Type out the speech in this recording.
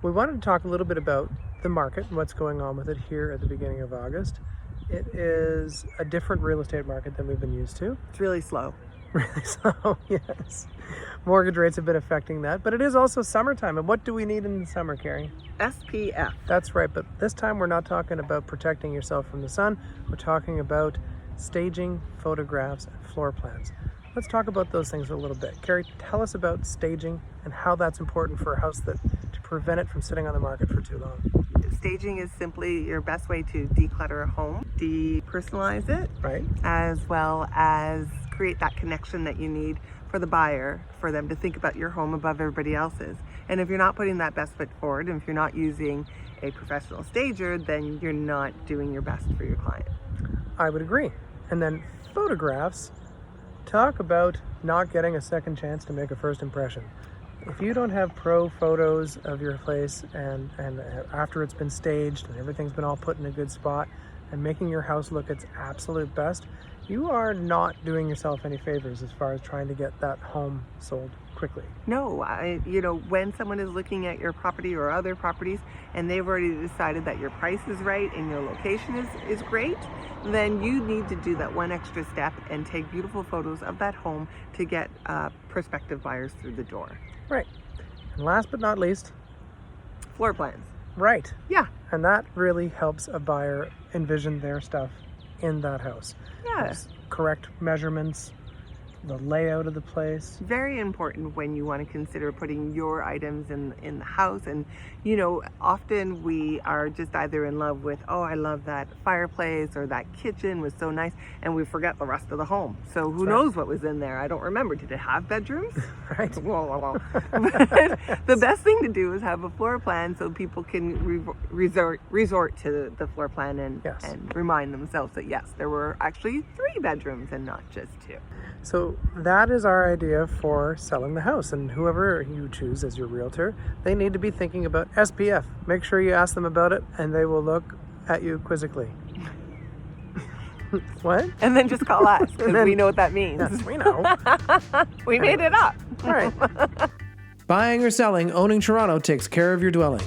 We wanted to talk a little bit about the market and what's going on with it here at the beginning of August. It is a different real estate market than we've been used to. It's really slow. Really slow, yes. Mortgage rates have been affecting that, but it is also summertime. And what do we need in the summer, Carrie? SPF. That's right, but this time we're not talking about protecting yourself from the sun. We're talking about staging photographs and floor plans. Let's talk about those things a little bit. Carrie, tell us about staging and how that's important for a house to prevent it from sitting on the market for too long. Staging is simply your best way to declutter a home, depersonalize it, Right? as well as create that connection that you need for the buyer, for them to think about your home above everybody else's. And if you're not putting that best foot forward, and if you're not using a professional stager, then you're not doing your best for your client. I would agree. And then photographs, talk about not getting a second chance to make a first impression. If you don't have pro photos of your place and after it's been staged and everything's been all put in a good spot and making your house look its absolute best, you are not doing yourself any favors as far as trying to get that home sold quickly. No, when someone is looking at your property or other properties and they've already decided that your price is right and your location is great, then you need to do that one extra step and take beautiful photos of that home to get prospective buyers through the door. Right. And last but not least, Floor plans. right. Yeah. And that really helps a buyer envision their stuff in that house. Yeah. It's correct measurements, the layout of the place. Very important when you want to consider putting your items in the house. And often we are just either in love with, oh, I love that fireplace, or that kitchen was so nice, and we forget the rest of the home. So who knows what was in there? I don't remember. Did it have bedrooms? Right. But the best thing to do is have a floor plan so people can resort to the floor plan and remind themselves that yes, there were actually 3 bedrooms and not just 2. So that is our idea for selling the house, and whoever you choose as your realtor, they need to be thinking about SPF. Make sure you ask them about it and they will look at you quizzically. What? And then just call us, because we know what that means. Yes, we know. We made it up. Right. Buying or selling, owning Toronto takes care of your dwelling.